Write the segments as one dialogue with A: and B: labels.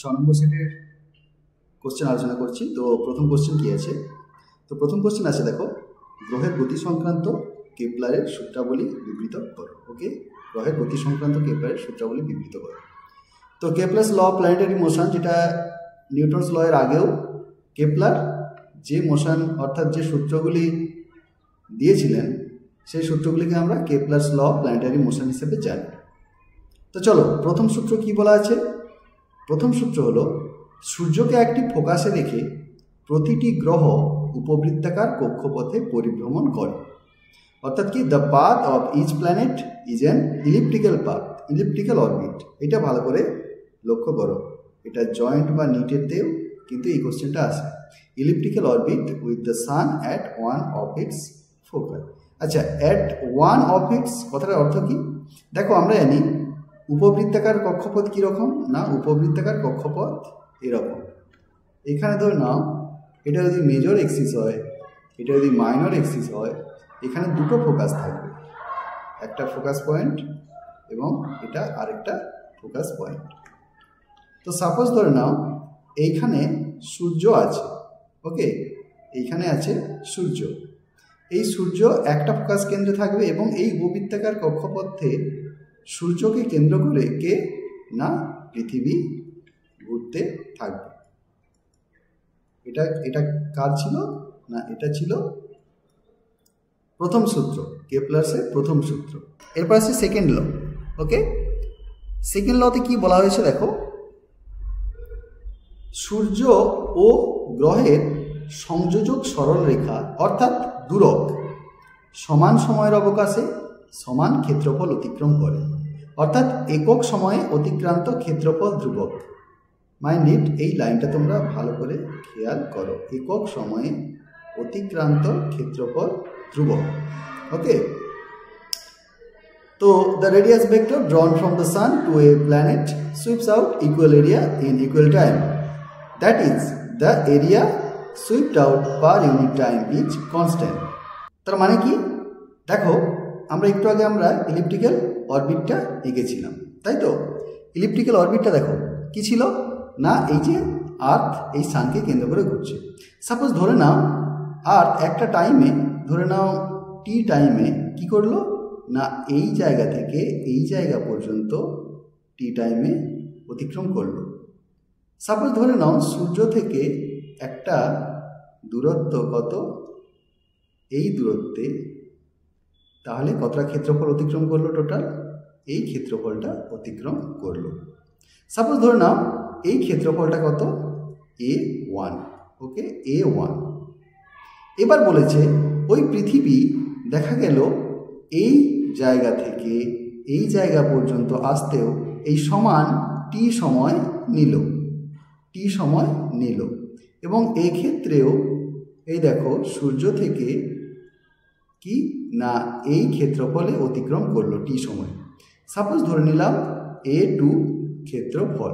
A: নম্বর সেটের কোশ্চেন আলোচনা করছি। তো প্রথম কোশ্চেন কি আছে? তো প্রথম কোশ্চেন আছে, দেখো, গ্রহের গতি সংক্রান্ত কেপলারের সূত্রাবলী বিবৃত করো। ওকে, গ্রহের গতি সংক্রান্ত কেপলারের সূত্রাবলী বিবৃত করো। তো Kepler's law of planetary motion, যেটা নিউটনস ল এর আগেও কেপলার যে মোশন অর্থাৎ যে সূত্রগুলি দিয়েছিলেন সেই সূত্রগুলিকে আমরা Kepler's law of planetary motion হিসেবে জানি। তো চলো, প্রথম সূত্র কি বলা আছে? প্রথম সূত্র হলো, সূর্যকে একটি ফোকাসে রেখে প্রতিটি গ্রহ উপবৃত্তাকার কক্ষপথে পরিভ্রমণ করে। অর্থাৎ কি, the path of each planet is an elliptical path, elliptical orbit. এটা ভালো করে লক্ষ্য করো, এটা জয়েন্ট বা নিটেতেও কিন্তু এই কোশ্চেনটা আসে। Elliptical orbit with the sun at one of its focus. আচ্ছা, অ্যাট ওয়ান অফ ইটস কথাটার অর্থ কি? দেখো, আমরা জানি উপবৃত্তাকার কক্ষপথ কীরকম না, উপবৃত্তাকার কক্ষপথ এরকম। এখানে ধরে নাও এটা যদি মেজর এক্সিস হয়, এটা যদি মাইনর এক্সিস হয়, এখানে দুটো ফোকাস থাকবে, একটা ফোকাস পয়েন্ট এবং এটা আরেকটা ফোকাস পয়েন্ট। তো সাপোজ ধরে নাও এইখানে সূর্য আছে, ওকে, এইখানে আছে সূর্য। এই সূর্য একটা ফোকাস কেন্দ্রে থাকবে এবং এই উপবৃত্তাকার কক্ষপথে সূর্যকে কেন্দ্র করে কে না পৃথিবী ঘুরতে থাকবে। এটা কার ছিল না, এটা ছিল প্রথম সূত্র, কেপলার্সের প্রথম সূত্র। এরপর আছে সেকেন্ড ল। ওকে, সেকেন্ড লতে কি বলা হয়েছে দেখো, সূর্য ও গ্রহের সংযোজক সরলরেখা অর্থাৎ দূরক সমান সময়ের অবকাশে সমান ক্ষেত্রফল অতিক্রম করে। অর্থাৎ একক সময়ে অতিক্রান্ত ক্ষেত্রফল ধ্রুবক। মাইন্ড ইট, এই লাইনটা তোমরা ভালো করে খেয়াল করো, একক সময়ে অতিক্রান্ত ক্ষেত্রফল ধ্রুবক। ওকে, তো the radius vector drawn from the sun to a planet sweeps out equal area in equal time. That is, the area swept out per unit time is constant. তার মানে কি? দেখো, আমরা একটু আগে ইলিপ্টিক্যাল অরবিটটা এঁকেছিলাম, তাই তো? ইলিপ্টিক্যাল অরবিটটা দেখো কি ছিল না, এই যে আর্থ এই সানকে কেন্দ্র করে ঘুরছে। সাপোজ ধরে নাও আর্থ একটা টাইমে, ধরে নাও টি টাইমে কি করলো না, এই জায়গা থেকে এই জায়গা পর্যন্ত টি টাইমে অতিক্রম করলো। সাপোজ ধরে নাও সূর্য থেকে একটা দূরত্ব কত, এই দূরত্বে তাহলে কতটা ক্ষেত্রফল অতিক্রম করলো টোটাল, এই ক্ষেত্রফলটা অতিক্রম করলো। সাপোজ ধরে নাও এই ক্ষেত্রফলটা কত, A1। ওকে, A1। এবার বলেছে ওই পৃথিবী দেখা গেল এই জায়গা থেকে এই জায়গা পর্যন্ত আসতেও এই সমান টি সময় নিল, এবং এক্ষেত্রেও এই দেখো সূর্য থেকে কি না এই ক্ষেত্রফলে অতিক্রম করলো টি সময়। সাপোজ ধরে নিলাম A2 ক্ষেত্রফল।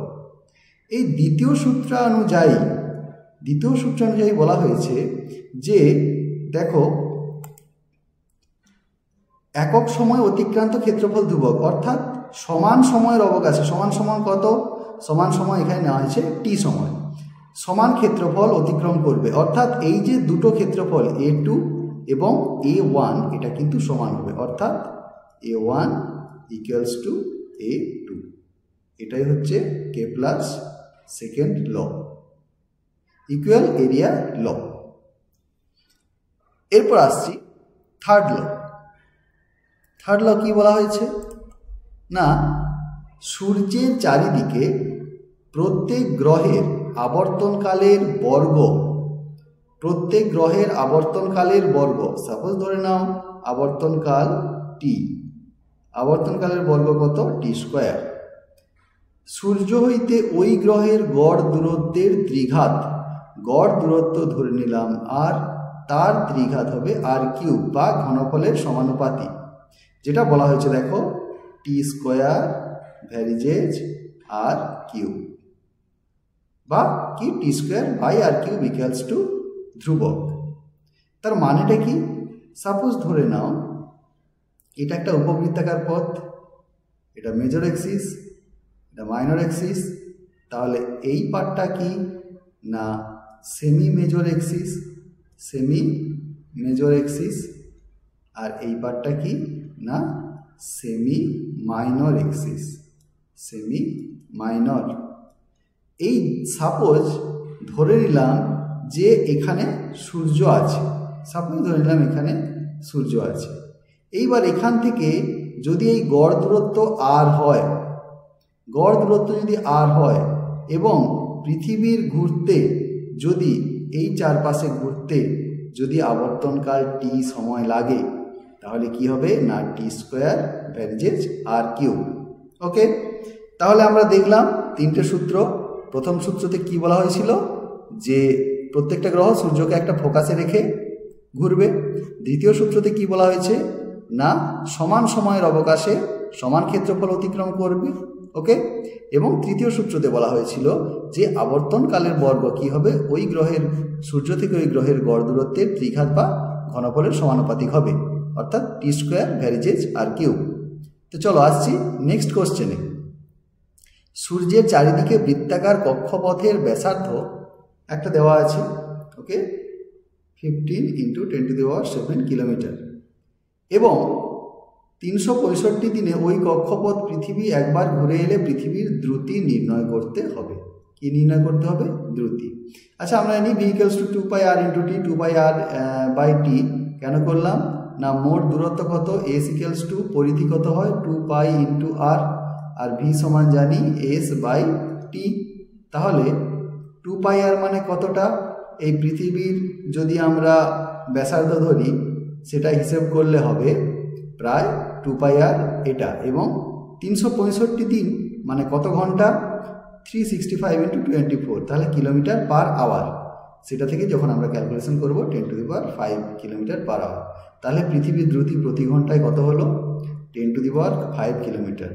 A: এই দ্বিতীয় সূত্র অনুযায়ী বলা হয়েছে যে দেখো একক সময় অতিক্রান্ত ক্ষেত্রফল ধ্রুবক, অর্থাৎ সমান সময়ের অবকাশে, সমান কত, সমান সময় এখানে নেওয়া হয়েছে টি সময়, সমান ক্ষেত্রফল অতিক্রম করবে। অর্থাৎ এই যে দুটো ক্ষেত্রফল A2 এবং A1 এটা কিন্তু সমান হবে, অর্থাৎ A1 ইকুয়ালস টু A2। এটাই হচ্ছে Kepler's second law, equal area law. এরপর আসছি থার্ড ল। থার্ড ল কি বলা হয়েছে না, সূর্যের চারিদিকে প্রত্যেক গ্রহের আবর্তনকালের বর্গ, সাপোজ ধরে নাও আবর্তনকাল টি, আবর্তনকালের বর্গ কত, টি স্কোয়ার। সূর্য হইতে ওই গ্রহের গড় দূরত্বের ত্রিঘাত, গড় দূরত্ব ধরে নিলাম আর তার ত্রিঘাত হবে R³ বা ঘনফলের সমানুপাতিক, যেটা বলা হয়েছে দেখো টি স্কোয়ার ভ্যারিজেজ R³ বা কি T square by R³ equals to ধ্রুবক। তার মানেটা কি? সাপোজ ধরে নাও এটা একটা উপবৃত্তাকার পথ, এটা মেজর এক্সিস, এটা মাইনর এক্সিস, তাহলে এই পার্টটা কি না সেমি মেজর এক্সিস, আর এই পার্টটা কি না সেমি মাইনর এক্সিস, এই সাপোজ ধরে নিলাম যে এখানে সূর্য আছে, এইবার এখান থেকে যদি এই গড় দূরত্ব আর হয়, এবং পৃথিবীর ঘুরতে যদি এই চারপাশে ঘুরতে যদি আবর্তনকাল টি সময় লাগে, তাহলে কি হবে না টি স্কোয়ার ভ্যারিজেজ আর কিউব। ওকে, তাহলে আমরা দেখলাম তিনটে সূত্র। প্রথম সূত্রতে কি বলা হয়েছিল যে প্রত্যেকটা গ্রহ সূর্যকে একটা ফোকাসে রেখে ঘুরবে। দ্বিতীয় সূত্রতে কি বলা হয়েছে না সমান সময়ের অবকাশে সমান ক্ষেত্রফল অতিক্রম করবে। ওকে, এবং তৃতীয় সূত্রতে বলা হয়েছিল যে আবর্তনকালের বর্গ কি হবে ওই গ্রহের সূর্য থেকে ওই গ্রহের গড় দূরত্বের ত্রিঘাত বা ঘনফলের সমানুপাতিক হবে, অর্থাৎ টি স্কোয়ার ভ্যারিজেজ আর কিউব। তো চলো আসছি নেক্সট কোশ্চেনে। সূর্যের চারিদিকে বৃত্তাকার কক্ষপথের ব্যাসার্ধ একটা দেওয়া আছে। ওকে, 15 × 10⁷ কিলোমিটার, এবং 365 দিনে ওই কক্ষপথ পৃথিবী একবার ঘুরে এলে পৃথিবীর দ্রুতি নির্ণয় করতে হবে। কি নির্ণয় করতে হবে? দ্রুতি। আচ্ছা, আমরা জানি v = 2πr × t, 2πr/t কেন করলাম না মোট দূরত্ব কত, s = পরিধি কত হয় 2π × r, আর v সমান জানি s/t। তাহলে 2πr মানে কতটা, এই পৃথিবীর যদি আমরা ব্যাসার্ধ ধরি সেটা হিসেব করলে হবে প্রায় 2πr এটা, এবং 365 দিন মানে কত ঘন্টা, 365 × 24, তাহলে কিলোমিটার পার আওয়ার। সেটা থেকে যখন আমরা ক্যালকুলেশন করব 10⁵ কিলোমিটার/আওয়ার, তাহলে পৃথিবীর দ্রুতি প্রতি ঘন্টায় কত হলো 10⁵ কিলোমিটার।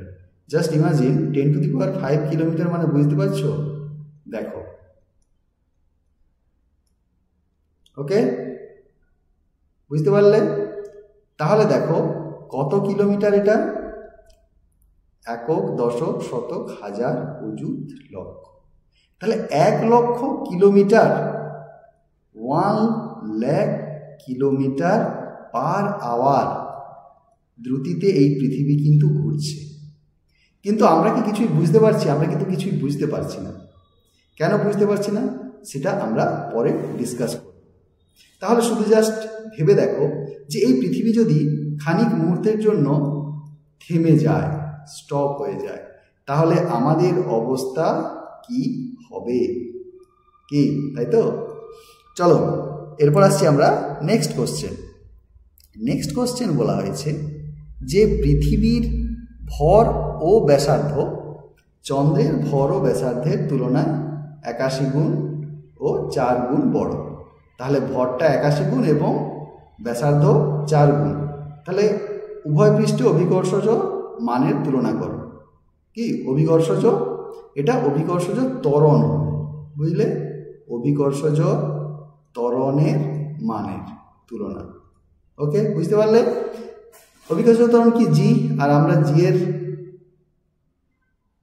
A: জাস্ট ইমাজিন 10⁵ কিলোমিটার মানে বুঝতে পারছো, দেখো। ওকে, বুঝতে পারলে? তাহলে দেখো কত কিলোমিটার এটা, একক, দশক, শতক, হাজার, অযুত, লক্ষ। তাহলে 1 লক্ষ কিলোমিটার, 1 লাখ কিলোমিটার/আওয়ার দ্রুতিতে এই পৃথিবী কিন্তু ঘুরছে। কিন্তু আমরা কি কিছুই বুঝতে পারছি? আমরা কিন্তু কিছুই বুঝতে পারছি না। কেন বুঝতে পারছি না সেটা আমরা পরে ডিসকাস করব। তাহলে শুধু জাস্ট ভেবে দেখো যে এই পৃথিবী যদি খানিক মুহূর্তের জন্য থেমে যায়, স্টপ হয়ে যায়, তাহলে আমাদের অবস্থা কি হবে, কি, তাই তো? চলো এরপর আসছি আমরা নেক্সট কোশ্চেন। বলা হয়েছে যে পৃথিবীর ভর ও ব্যাসার্ধ চন্দ্রের ভর ও ব্যাসার্ধের তুলনায় 81 গুণ ও 4 গুণ বড়। তাহলে ভরটা 81 গুণ এবং ব্যাসার্ধ 4 গুণ। তাহলে উভয় পৃষ্ঠে অভিকর্ষজ মানের তুলনা করো। কি অভিকর্ষজ? এটা অভিকর্ষজ ত্বরণ, বুঝলে? অভিকর্ষজ ত্বরণের মানের তুলনা। ওকে, বুঝতে পারলে? অভিকর্ষজ ত্বরণ কি জি, আর আমরা জি এর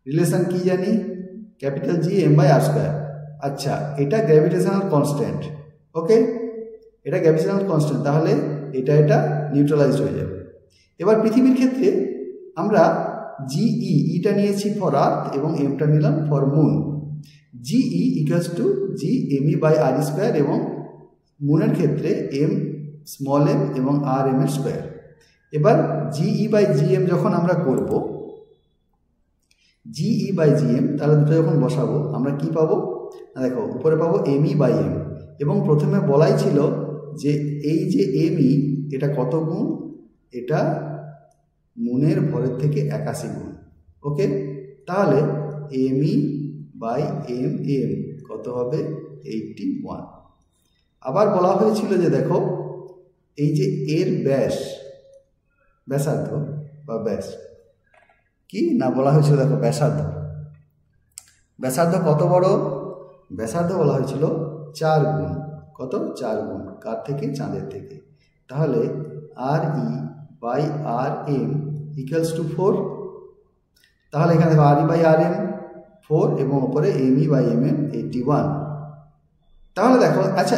A: রিলেশন কি জানি, ক্যাপিটাল জি m/r²। আচ্ছা, এটা গ্র্যাভিটেশনাল কনস্ট্যান্ট। ওকে, এটা গ্র্যাভিটেশনাল কনস্ট্যান্ট, তাহলে এটা নিউট্রালাইজড হয়ে যাবে। এবার পৃথিবীর ক্ষেত্রে আমরা জিই, ইটা নিয়েছি ফর আর্থ এবং এমটা নিলাম ফর মুন। জিই = gme/r², এবং মুনের ক্ষেত্রে m এবং rm²। এবার GE/gm যখন আমরা করব, GE/gm, তাহলে দুটো যখন বসাবো আমরা কি পাবো, দেখো উপরে পাবো me/m, এবং প্রথমে বলাই ছিল যে এই যে me এটা কত গুণ, এটা মুনের ভরের থেকে 81 গুণ। ওকে, তাহলে me/mm কত হবে 81। আবার বলা হয়েছিল যে দেখো এই যে এর ব্যাসার্ধ বা ব্যাস কি না বলা হয়েছিল, দেখো ব্যাসার্ধ কত বড়, ব্যাসার্ধ বলা হয়েছিল 4 গুণ। কত? 4 গুণ। কার থেকে? চাঁদের থেকে। তাহলে RE/RM = 4। তাহলে এখানে দেখো RE/RM 4 এবং ওপরে এমই বাই এমএম 81। তাহলে দেখো, আচ্ছা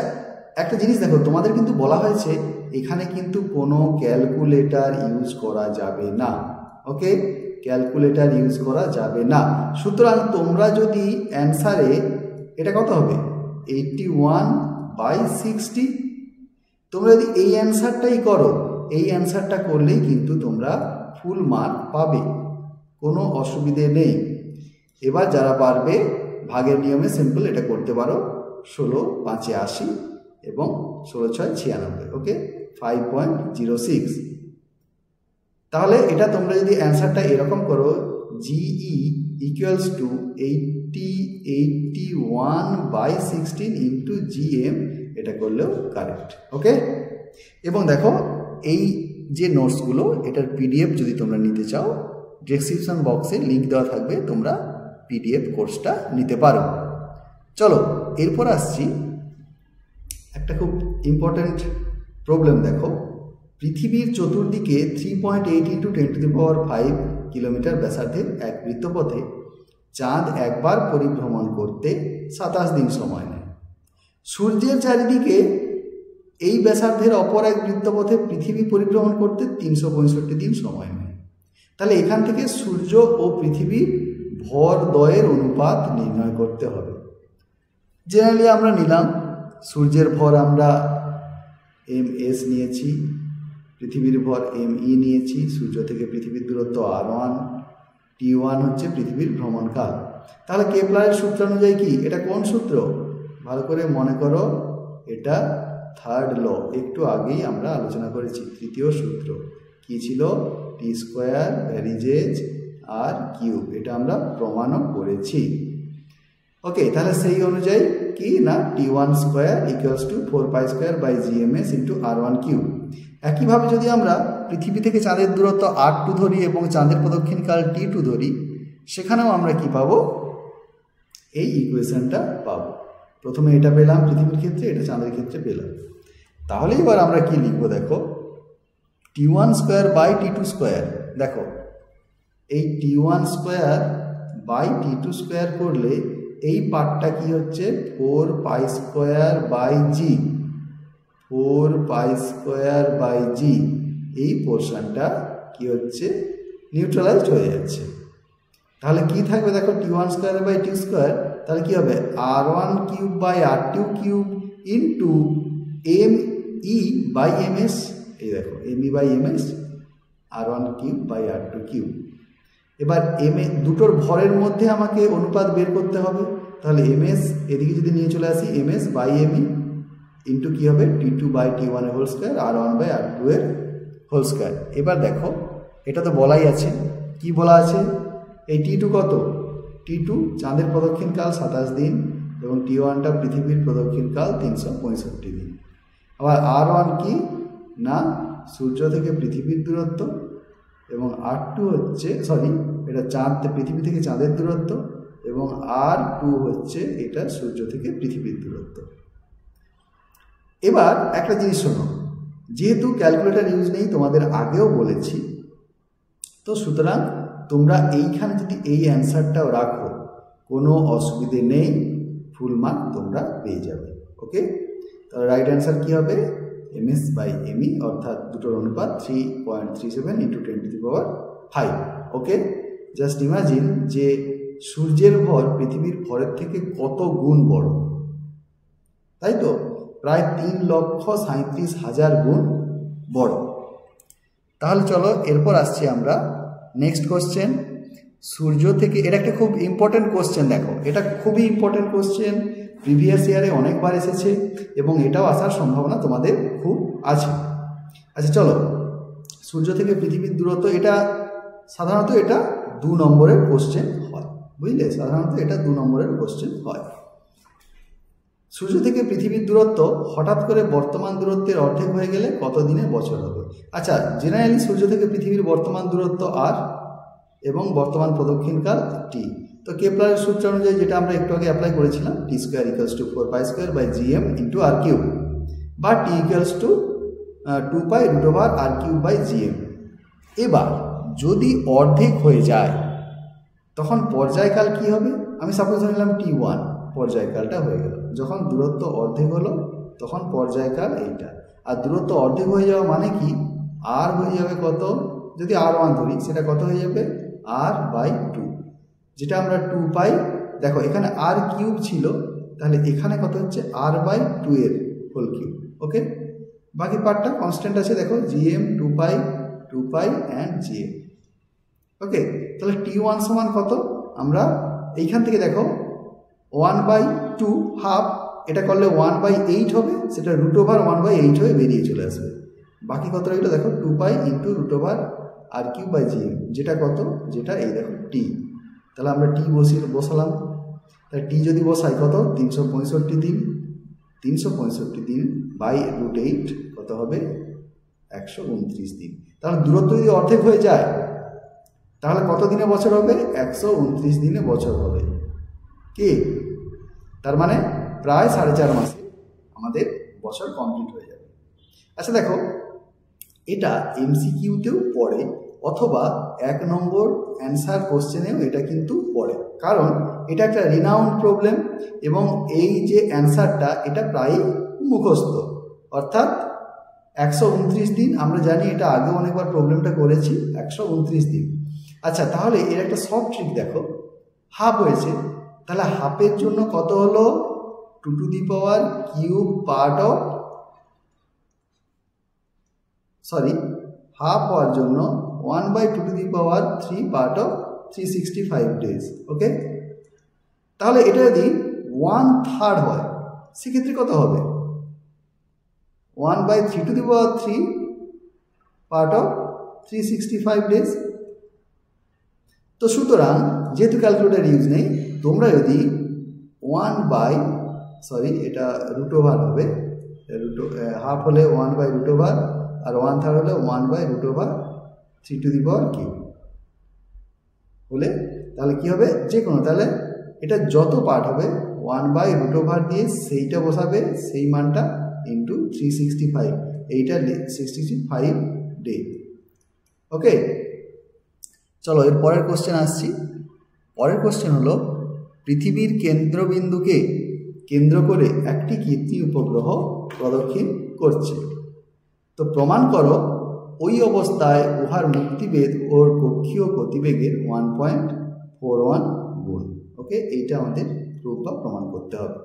A: একটা জিনিস দেখো, তোমাদের কিন্তু বলা হয়েছে এখানে কিন্তু কোনো ক্যালকুলেটর ইউজ করা যাবে না। ওকে, ক্যালকুলেটর ইউজ করা যাবে না। সুতরাং তোমরা যদি অ্যান্সারে এটা কত হবে 81/60, তোমরা যদি এই অ্যান্সারটাই করো, এই অ্যান্সারটা করলেই কিন্তু তোমরা ফুল মার্ক পাবে, কোনো অসুবিধে নেই। এবার যারা পারবে ভাগের নিয়মে সিম্পল এটা করতে পারো, 16 5 80 এবং 16 6 96। ওকে, 5.06। তাহলে এটা তোমরা যদি অ্যান্সারটা এরকম করো, GE equals to 81/16 into GM, এটা করলেও কারেক্ট। ওকে, এবং দেখো এই যে নোটসগুলো, এটার PDF যদি তোমরা নিতে চাও, ডেসক্রিপশন বক্সে লিঙ্ক দেওয়া থাকবে, তোমরা PDF কোর্সটা নিতে পারো। চলো এরপর আসছি একটা খুব ইম্পর্ট্যান্ট প্রবলেম। দেখো, পৃথিবীর চতুর্দিকে 3.8 × 10⁵ কিলোমিটার ব্যাসার্ধের এক বৃত্তপথে চাঁদ একবার পরিভ্রমণ করতে 27 দিন সময় নেয়। সূর্যের চারিদিকে এই ব্যাসার্ধের অপর এক বৃত্তপথে পৃথিবী পরিভ্রমণ করতে 365 দিন সময় নেয়। তাহলে এখান থেকে সূর্য ও পৃথিবীর ভর দ্বয়ের অনুপাত নির্ণয় করতে হবে। জেনারেলি আমরা নিলাম সূর্যের ভর আমরা ms নিয়েছি, পৃথিবীর ভর me নিয়েছি, সূর্য থেকে পৃথিবীর দূরত্ব r1, t1 হচ্ছে পৃথিবীর ভ্রমণকাল। তাহলে কেপলারের সূত্র অনুযায়ী কি, এটা কোন সূত্র ভালো করে মনে করো, এটা থার্ড ল, একটু আগেই আমরা আলোচনা করেছি। তৃতীয় সূত্র কি ছিল, t² ভ্যারিজেজ আর কিউব, এটা আমরা প্রমাণও করেছি। ওকে, তাহলে সেই অনুযায়ী কি না, t1² equals to 4π² / gms × r1³ একইভাবে যদি আমরা পৃথিবী থেকে চাঁদের দূরত্ব r2 ধরি এবং চাঁদের প্রদক্ষিণকাল t2 ধরি, সেখানেও আমরা কি পাবো, এই ইকুয়েশনটা পাবো। প্রথমে এটা পেলাম পৃথিবীর ক্ষেত্রে, এটা চাঁদের ক্ষেত্রে পেলাম। তাহলে এবার আমরা কি লিখবো, দেখো t1² / t2²। দেখো এই t1² / t2² করলে এই পার্টটা কি হচ্ছে 4π² g, এই পোর্শনটা কি হচ্ছে নিউট্রালাইজড হয়ে যাচ্ছে। তাহলে কি থাকবে, দেখো t1² / t2, তাহলে কি হবে r1³ / r2³ ইন্টু me/ms, এই দেখো me/ms r1³ / r2³। এবার দুটোর ভরের মধ্যে আমাকে অনুপাত বের করতে হবে। তাহলে ms এদিকে যদি নিয়ে চলে আসি, ms/me ইন্টু কী হবে t2/t1² r1/r2²। এবার দেখো এটা তো বলাই আছে, কি বলা আছে, এই t2 কত, t2 চাঁদের প্রদক্ষিণকাল 27 দিন এবং t1টা পৃথিবীর প্রদক্ষিণকাল 365 দিন। আবার r1 কি না, সূর্য থেকে পৃথিবীর দূরত্ব, এবং r2 হচ্ছে, সরি এটা পৃথিবী থেকে চাঁদের দূরত্ব, এবং r2 হচ্ছে এটা সূর্য থেকে পৃথিবীর দূরত্ব। এবার একটা জিনিস শোনো, যেহেতু ক্যালকুলেটর ইউজ নেই, তোমাদের আগেও বলেছি, তো সুতরাং তোমরা এইখানে যদি এই অ্যান্সারটাও রাখো, কোনো অসুবিধে নেই, ফুল মার্ক তোমরা পেয়ে যাবে। ওকে, তাহলে রাইট অ্যান্সার কী হবে, ms/me, অর্থাৎ দুটোর অনুপাত 3.37 × 10⁵। ওকে, জাস্ট ইমাজিন যে সূর্যের ভর পৃথিবীর ভরের থেকে কত গুণ বড়, তাই তো, প্রায় 3,37,000 গুণ বড়। তাহলে চলো এরপর আসছি আমরা নেক্সট কোশ্চেন। সূর্য থেকে, এটা একটা খুব ইম্পর্টেন্ট কোশ্চেন। দেখো এটা খুবই ইম্পর্টেন্ট কোশ্চেন, প্রিভিয়াস ইয়ারে অনেকবার এসেছে এবং এটাও আসার সম্ভাবনা তোমাদের খুব আছে। আচ্ছা চলো, সূর্য থেকে পৃথিবীর দূরত্ব, এটা সাধারণত এটা 2 নম্বরের কোশ্চেন হয়, বুঝলে, সাধারণত এটা 2 নম্বরের কোশ্চেন হয়। সূর্য থেকে পৃথিবীর দূরত্ব হঠাৎ করে বর্তমান দূরত্বের অর্ধেক হয়ে গেলে কত দিনে বছর হবে। আচ্ছা, জেনারেলি সূর্য থেকে পৃথিবীর বর্তমান দূরত্ব r এবং বর্তমান প্রদক্ষিণকাল t। তো কেপলারের সূত্র অনুযায়ী যেটা আমরা একটু আগে অ্যাপ্লাই করেছিলাম, t² = 4π² / gm × r³ বা t = 2π√r³ / gm। এবার যদি অর্ধেক হয়ে যায় তখন পর্যায়কাল কি হবে, আমি সাপোজ ধরে নিলাম T1, পর্যায়কালটা হয়ে গেল। যখন দূরত্ব অর্ধেক হলো তখন পর্যায়কাল এইটা। আর দূরত্ব অর্ধেক হয়ে যাওয়া মানে কি, আর হয়ে যাবে কত, যদি R1 ধরি সেটা কত হয়ে যাবে R/2, যেটা আমরা 2 পাই। দেখো এখানে R³ ছিল, তাহলে এখানে কত হচ্ছে R/2 এর হোল কিউব। ওকে, বাকি পার্টটা কনস্ট্যান্ট আছে, দেখো gm 2 পাই অ্যান্ড gm। ওকে, তাহলে T1 সমান কত, আমরা এইখান থেকে দেখো 1/2 হাফ, এটা করলে 1/8 হবে, সেটা √1/8 হয়ে বেরিয়ে চলে আসবে। বাকি কত রইল দেখো 2 পাই ইন্টু √R³/gm, যেটা কত, যেটা এই দেখো T। তাহলে আমরা T বসালাম, তাহলে T যদি বসাই কত 365 দিন, 365 দিন বাই √8 কত হবে 129 দিন। তাহলে দূরত্ব যদি অর্ধেক হয়ে যায় তাহলে কত দিনে বছর হবে, 129 দিনে বছর হবে। কি, তার মানে প্রায় 4.5 মাসে আমাদের বছর কমপ্লিট হয়ে যাবে। আচ্ছা দেখো, এটা MCQতেও পড়ে অথবা 1 নম্বর অ্যান্সার কোশ্চেনেও এটা কিন্তু পড়ে, কারণ এটা একটা রিনাউন্ড প্রবলেম এবং এই যে অ্যান্সারটা এটা প্রায় মুখস্থ, অর্থাৎ 129 দিন। আমরা জানি এটা আগেও অনেকবার প্রবলেমটা করেছি, 129 দিন। আচ্ছা, তাহলে এর একটা সফট ট্রিক দেখো, হাফ হয়েছে, তাহলে হাফের জন্য কত হলো 2³ পার্ট অফ, হাফ হওয়ার জন্য 1/2³ পার্ট অফ 365 ডেজ। ওকে, তাহলে এটা যদি 1/3 হয় সেক্ষেত্রে কত হবে, 1/3³ পার্ট অফ 365 ডেজ। তো সুতরাং যেহেতু ক্যালকুলেটার ইউজ নেই, তোমরা যদি এটা √ওভার হবে, হাফ হলে 1/√ওভার আর 1/3 হলে 1/√3³ হলে তাহলে কি হবে, যে কোনো, তাহলে এটা যত পার্ট হবে 1/√ওভার দিয়ে সেইটা বসাবে, সেই মানটা ইন্টু 365, এইটা 65 ডে। ওকে, চলো এর পরের কোশ্চেন আসছি। পরের কোশ্চেন হলো, পৃথিবীর কেন্দ্রবিন্দুকে কেন্দ্র করে একটি কৃত্রিম উপগ্রহ প্রদক্ষিণ করছে। তো প্রমাণ করো ওই অবস্থায় উহার মুক্তিবেগ ওর কক্ষীয় গতিবেগের 1.41 গুণ। ওকে, এইটা আমাদের প্রুফ বা প্রমাণ করতে হবে।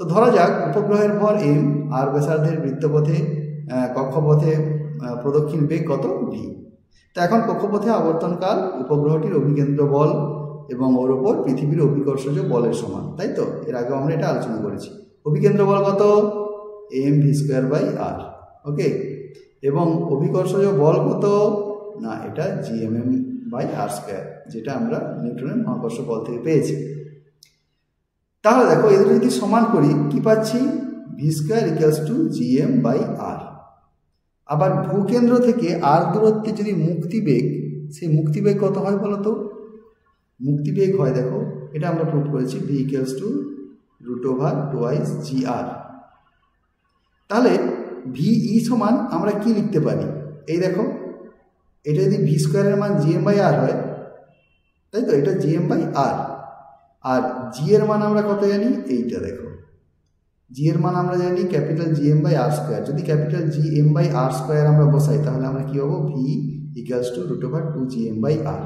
A: তো ধরা যাক উপগ্রহের ভর m, আর ব্যাসার্ধের বৃত্তপথে কক্ষপথে প্রদক্ষিণ বেগ কত v। তো এখন কক্ষপথে আবর্তনকাল উপগ্রহটির অভিকেন্দ্র বল এবং ওর ওপর পৃথিবীর অভিকর্ষজ বলের সমান, তাই তো? এর আগে আমরা এটা আলোচনা করেছি। অভিকেন্দ্র বল কত, mv²/r। ওকে, এবং অভিকর্ষজ বল কত, না এটা gmm/r², যেটা আমরা নিউটনের মহাকর্ষ বল থেকে পেয়েছি। তাহলে দেখো এদের যদি সমান করি কি পাচ্ছি, v² = gm/r। আবার ভূকেন্দ্র থেকে r দূরত্বে যদি মুক্তিবেগ, সেই মুক্তিবেগ কত হয় বলো তো? মুক্তিবেগ হয়, দেখো এটা আমরা প্রুভ করেছি, v √2/gr। তাহলে ভি সমান আমরা কি লিখতে পারি, এই দেখো এটা যদি v² এর মান gm/r হয়, তাই তো, এটা gm/r। আর জি এর মান আমরা কত জানি, এইটা দেখো জি এর মান আমরা জানি ক্যাপিটাল gm/r²। যদি ক্যাপিটাল gm/r² আমরা বসাই তাহলে আমরা কি পাবো, v = √2gm/r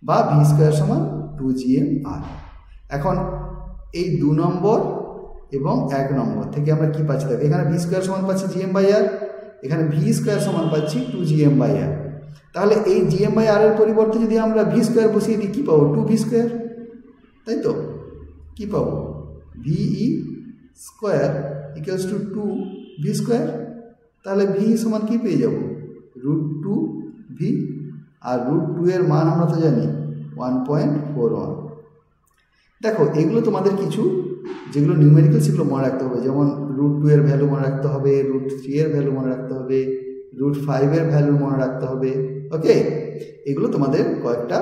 A: বা v² = 2gm/r। এখন এই 2 নম্বর এবং 1 নম্বর থেকে আমরা কি পাচ্ছি, দেখো এখানে v² সমান পাচ্ছি gm/r, এখানে v² সমান পাচ্ছি 2gm/r। তাহলে এই gm/r এর পরিবর্তে যদি আমরা v² বসিয়ে দিই কি পাবো, 2v², তাই তো? কি পাবো, ve² = 2v²। তাহলে v সমান কি পেয়ে যাব, √2v, আর √2 এর মান আমরা তো জানি 1.41। দেখো এগুলো তোমাদের কিছু যেগুলো নিউমেরিক্যাল সেগুলো মনে রাখতে হবে, যেমন √2 এর ভ্যালু মনে রাখতে হবে, √3 এর ভ্যালু মনে রাখতে হবে, √5 এর ভ্যালু মনে রাখতে হবে। ওকে, এগুলো তোমাদের কয়েকটা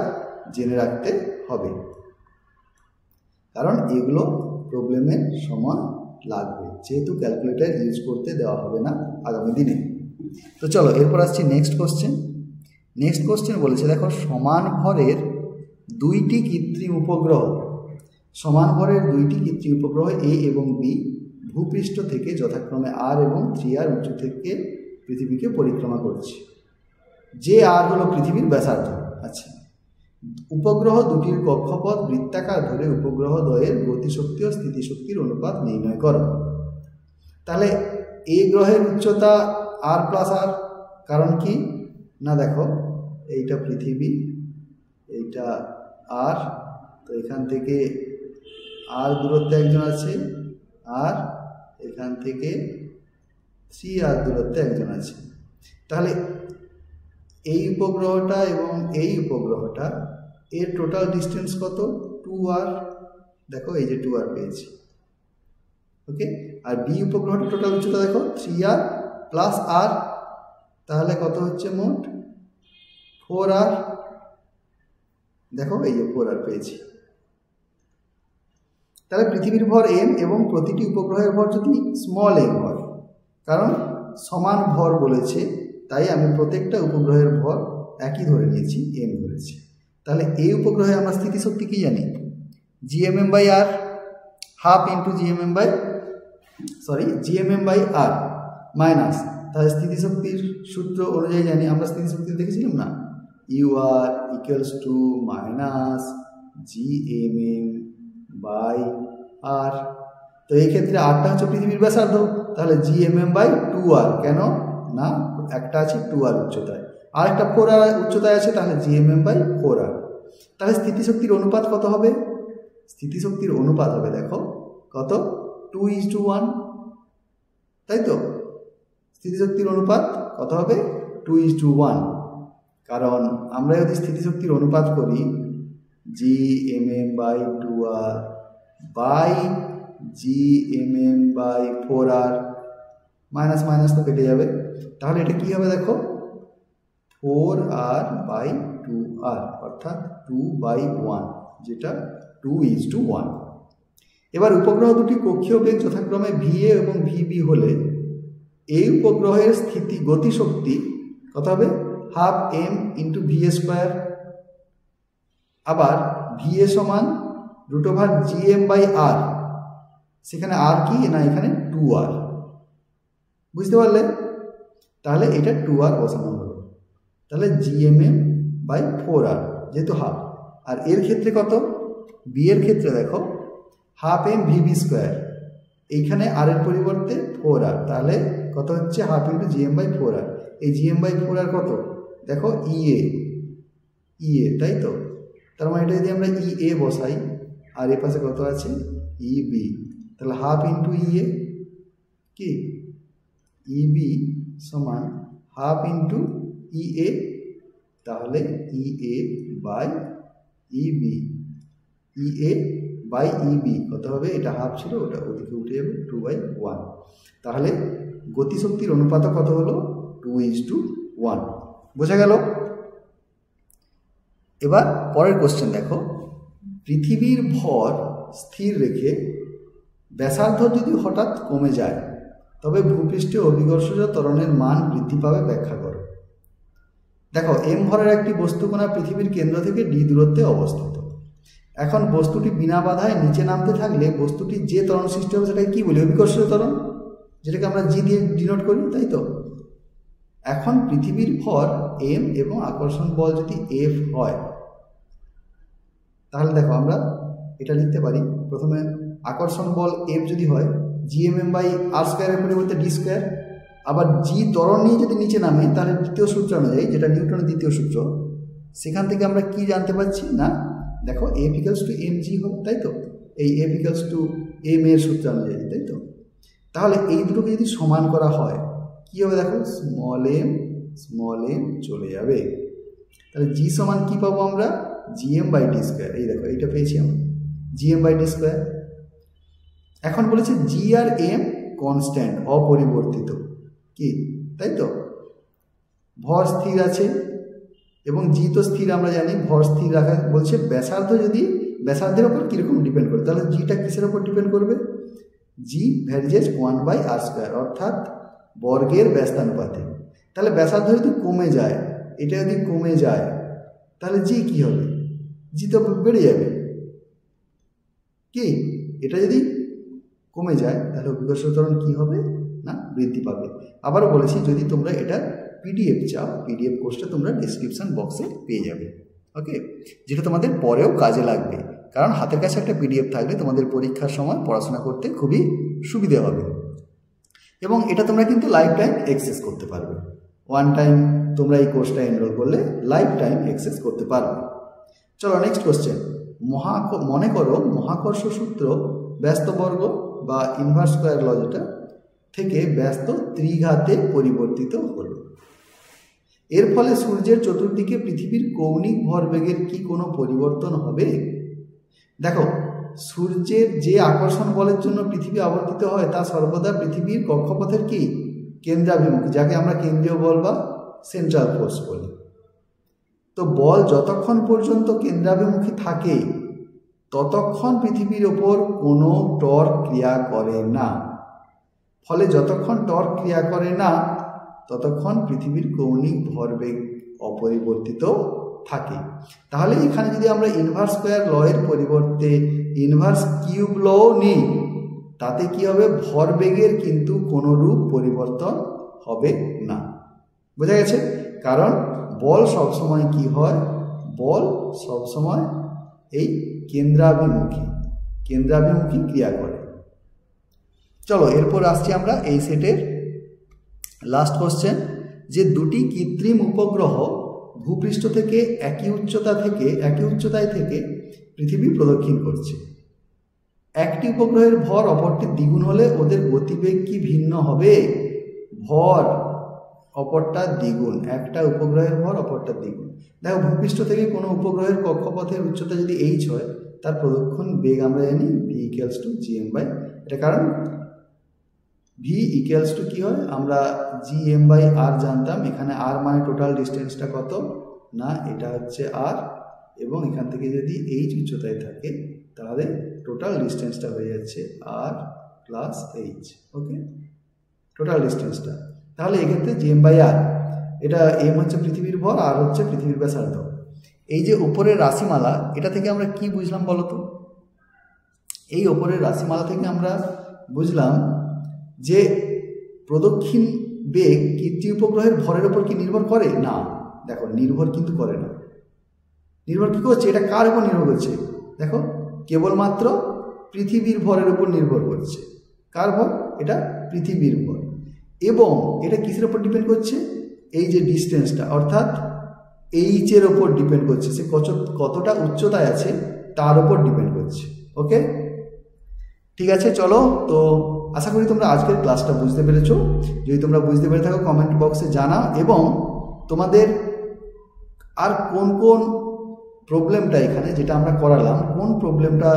A: জেনে রাখতে হবে, কারণ এগুলো প্রবলেমের সময় লাগবে, যেহেতু ক্যালকুলেটর ইউজ করতে দেওয়া হবে না আগামী দিনে। তো চলো এরপর আসছি নেক্সট কোশ্চেন। নেক্সট কোশ্চেন বলেছে, দেখো সমান ভরের 2টি কৃত্রিম উপগ্রহ সমান ভরের দুইটি কৃত্রিম উপগ্রহ এ এবং বি ভূপৃষ্ঠ থেকে যথাক্রমে আর এবং 3r উঁচু থেকে পৃথিবীকে পরিক্রমা করছে। যে আর হলো পৃথিবীর ব্যাসার্ধ। আচ্ছা, উপগ্রহ দুটির কক্ষপথ বৃত্তাকার ধরে উপগ্রহ দ্বয়ের গতিশক্তি ও স্থিতিশক্তির অনুপাত নির্ণয় করো। তাহলে এই গ্রহের উচ্চতা আর প্লাস আর, কারণ কি না দেখো এইটা পৃথিবী, এইটা আর, তো এখান থেকে আর দূরত্বে একজন আছে, আর এখান থেকে 3r দূরত্বে একজন আছে। তাহলে এই উপগ্রহটা এবং এই উপগ্রহটা এর টোটাল ডিস্টেন্স কত? 2r। দেখো এই যে 2r পেয়েছি, ওকে। আর বি উপগ্রহটা টোটাল উচ্চতা দেখো 3r প্লাস r, তাহলে কত হচ্ছে মোট? 4r। দেখো এই যে 4r পেয়েছি। তাহলে পৃথিবীর ভর m এবং প্রতিটি উপগ্রহের ভর যদি স্মল m হয়, কারণ সমান ভর বলেছে তাই আমি প্রত্যেকটা উপগ্রহের ভর একই ধরে নিয়েছি, m ধরেছি। তাহলে এই উপগ্রহে আমরা স্থিতিশক্তি কি জানি? gmm/r, half into gmm/r minus, তাহলে স্থিতিশক্তির সূত্র অনুযায়ী জানি আমরা, স্থিতিশক্তি দেখেছিলাম না, ur = -gmm/r। তো এই ক্ষেত্রে আরটা হচ্ছে পৃথিবীর ব্যাসার্ধ, তাহলে gmm/2r, কেন না একটা আছে 2r উচ্চতায় আর একটা 4r উচ্চতায় আছে, তাহলে gmm/4r। তাহলে স্থিতিশক্তির অনুপাত কত হবে? স্থিতিশক্তির অনুপাত হবে দেখো কত? 2:1, তাই তো? স্থিতিশক্তির অনুপাত কত হবে? 2:1। কারণ আমরা যদি স্থিতিশক্তির অনুপাত করি gmm/2r by gmm/4r, minus minus তো কেটে যাবে, তাহলে এটা কি হবে দেখো? 4r/2r, অর্থাৎ 2/1, যেটা 2:1। এবার উপগ্রহ দুটি কক্ষীয় বেগ যথাক্রমে va এবং vb হলে এই উপগ্রহের গতিশক্তি কত হবে? Half m into va²। আবার va সমান √gm/r, সেখানে আর কি না, এখানে 2r, বুঝতে পারলে? তাহলে এটা 2r বসানো হলো, তাহলে gmm/4r যেহেতু হাফ। আর এর ক্ষেত্রে কত? বি এর ক্ষেত্রে দেখো হাফ m vb², এইখানে আর এর পরিবর্তে 4r, তাহলে কত হচ্ছে? Half into gm/4r। এই gm/4r কত দেখো? ea, তাই তো? তার মানে এটা যদি আমরা ea বসাই, আর এর পাশে কত আছে? eb, তাহলে হাফ ইন্টু ea কি eb সমান হাফ ইন্টু ea, তাহলে ea/eb কত হবে? এটা হাফ ছিল, ওটা ওদিকে উঠে যাবে, 2/1। তাহলে গতিশক্তির অনুপাত কত হলো? 2:1। বোঝা গেল? এবার পরের কোশ্চেন দেখো, পৃথিবীর ভর স্থির রেখে ব্যাসার্ধ যদি হঠাৎ কমে যায় তবে ভূপৃষ্ঠে অভিকর্ষজ ত্বরণের মান বৃদ্ধি পাবে, ব্যাখ্যা করো। দেখো m ভরের একটি বস্তুকণা পৃথিবীর কেন্দ্র থেকে d দূরত্বে অবস্থিত। এখন বস্তুটি বিনা বাধায় নিচে নামতে থাকলে বস্তুটির যে ত্বরণ সৃষ্টি হবে সেটাকে কি বলি? অভিকর্ষজ ত্বরণ, যেটাকে আমরা g দিয়ে ডিনোট করি, তাই তো? এখন পৃথিবীর ভর m এবং আকর্ষণ বল যদি F হয়, তাহলে দেখো আমরা এটা লিখতে পারি। প্রথমে আকর্ষণ বল F যদি হয় gmm/r² এর পরিবর্তে d², আবার g ত্বরণ নিয়ে যদি নিচে নামে তাহলে দ্বিতীয় সূত্র অনুযায়ী, যেটা নিউটনের দ্বিতীয় সূত্র, সেখান থেকে আমরা কি জানতে পারছি না দেখো F = mg হয়, তাই তো? এই F = m এর সূত্র অনুযায়ী, তাই তো? তাহলে এই দুটোকে যদি সমান করা হয় কি হবে দেখো? স্মল m চলে যাবে, তাহলে g সমান কি পাবো আমরা? gm/d²। এই দেখো এইটা পেয়েছি আমরা, gm/d²। এখন বলেছে g আর m কনস্ট্যান্ট, অপরিবর্তিত, কি তাই তো? ভর স্থির আছে এবং g তো স্থির, আমরা জানি ভর স্থির রাখা বলছে। ব্যাসার্ধ যদি ব্যাসার্ধের উপর কীরকম ডিপেন্ড করে, তাহলে জিটা কিসের উপর ডিপেন্ড করবে? g ভ্যারিজেস 1/r², অর্থাৎ বর্গের ব্যস্তানুপাতে। তাহলে ব্যাসার্ধ যদি কমে যায়, এটা যদি কমে যায় তাহলে জি কি হবে? জি তো বেড়ে যাবে, কি এটা যদি কমে যায় তাহলে অভিকর্ষজ ত্বরণ কী হবে না বৃদ্ধি পাবে। আবারও বলেছি যদি তোমরা এটা পিডিএফ চাও পিডিএফ কোর্সটা তোমরা ডিসক্রিপশান বক্সে পেয়ে যাবে, ওকে, যেটা তোমাদের পরেও কাজে লাগবে, কারণ হাতের কাছে একটা পিডিএফ থাকলে তোমাদের পরীক্ষার সময় পড়াশোনা করতে খুবই সুবিধে হবে। এবং এটা তোমরা কিন্তু লাইফ টাইম অ্যাক্সেস করতে পারবে। ওয়ান টাইম তোমরা এই কোর্সটা এনরোল করলে লাইফ টাইম অ্যাক্সেস করতে পারবে। চলো নেক্সট কোশ্চেন। মনে করো মহাকর্ষ সূত্র ব্যস্ত বর্গ বা ইনভার্স স্কয়ার ল যেটা থেকে ব্যস্ত ত্রিঘাতে পরিবর্তিত হলো। এর ফলে সূর্যের চতুর্দিকে পৃথিবীর কৌণিক ভরবেগের কি কোনো পরিবর্তন হবে? দেখো, সূর্যের যে আকর্ষণ বলের জন্য পৃথিবী আবর্তিত হয় তা সর্বদা পৃথিবীর কক্ষপথের কি কেন্দ্রাভিমুখী, যাকে আমরা কেন্দ্রীয় বল বা সেন্ট্রাল ফোর্স বলি। তো বল যতক্ষণ পর্যন্ত কেন্দ্রাভিমুখী থাকে ততক্ষণ পৃথিবীর ওপর কোনো টর্ক ক্রিয়া করে না। ফলে যতক্ষণ টর্ক ক্রিয়া করে না ততক্ষণ পৃথিবীর কৌণিক ভরবেগ অপরিবর্তিত থাকে। তাহলে এখানে যদি আমরা ইনভার্স স্কয়ার ল এর পরিবর্তে ইনভার্স কিউব ল নিই তাতে কি হবে, ভরবেগের কিন্তু কোনো রূপ পরিবর্তন হবে না। বোঝা গেছে? কারণ বল সবসময় কি হয়, বল সবসময় এই কেন্দ্রাভিমুখী ক্রিয়া করে। চলো এরপর আসছি আমরা এই সেটের লাস্ট কোশ্চেন, যে দুটি কৃত্রিম উপগ্রহ ভূপৃষ্ঠ থেকে একই উচ্চতায় থেকে পৃথিবী প্রদক্ষিণ করছে। একটি উপগ্রহের ভর অপরটির দ্বিগুণ হলে ওদের গতিবেগ কি ভিন্ন হবে? ভর অপরটা দ্বিগুণ, একটা উপগ্রহের ভর অপরটা দ্বিগুণ। দেখো, ভূপৃষ্ঠ থেকে কোনো উপগ্রহের কক্ষপথের উচ্চতা যদি h হয় তার প্রদক্ষিণ বেগ আমরা জানি v = gm/, এটা কারণ v = কি হয়, আমরা gm/r জানতাম, এখানে r মানে টোটাল ডিস্টেন্সটা কত না, এটা হচ্ছে r, এবং এখান থেকে যদি h উচ্চতায় থাকে তাহলে টোটাল ডিস্টেন্সটা হয়ে যাচ্ছে r + h, ওকে, টোটাল ডিস্টেন্সটা। তাহলে এক্ষেত্রে gm/r, এটা m হচ্ছে পৃথিবীর ভর, r হচ্ছে পৃথিবীর ব্যাসার্ধ। এই যে উপরের রাশিমালা, এটা থেকে আমরা কি বুঝলাম বলো তো? এই উপরের রাশিমালা থেকে আমরা বুঝলাম যে প্রদক্ষিণ বেগ কৃত্রিম উপগ্রহের ভরের উপর কি নির্ভর করে না? দেখো, নির্ভর কিন্তু করে না। নির্ভর কি করছে? এটা কার উপর নির্ভর করছে? দেখো, কেবলমাত্র পৃথিবীর ভরের উপর নির্ভর করছে। কার ভর? এটা পৃথিবীর ভর। এবং এটা কিসের উপর ডিপেন্ড করছে? এই যে ডিস্টেন্সটা, অর্থাৎ এইচের ওপর ডিপেন্ড করছে, সে কতটা উচ্চতায় আছে তার উপর ডিপেন্ড করছে। ওকে, ঠিক আছে। চলো, তো আশা করি তোমরা আজকের ক্লাসটা বুঝতে পেরেছো। যদি তোমরা বুঝতে পেরে থাকো কমেন্ট বক্সে জানাও, এবং তোমাদের আর কোন কোন প্রবলেমটা এখানে যেটা আমরা করালাম, কোন প্রবলেমটা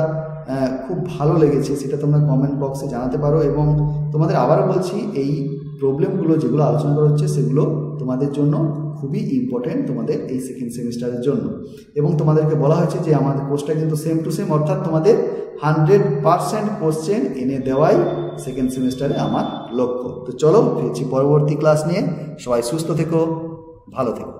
A: খুব ভালো লেগেছে সেটা তোমরা কমেন্ট বক্সে জানাতে পারো। এবং তোমাদের আবারও বলছি, এই প্রবলেমগুলো যেগুলো আলোচনা করা হচ্ছে সেগুলো তোমাদের জন্য খুবই ইম্পর্টেন্ট, তোমাদের এই সেকেন্ড সেমিস্টারের জন্য। এবং তোমাদেরকে বলা হয়েছে যে আমাদের কোর্সটা কিন্তু সেম টু সেম, অর্থাৎ তোমাদের 100% কোশ্চেন এনে দেওয়াই সেকেন্ড সেমিস্টারে আমার লক্ষ্য। তো চলো ফিরছি পরবর্তী ক্লাস নিয়ে। সবাই সুস্থ থেকো, ভালো থেকো।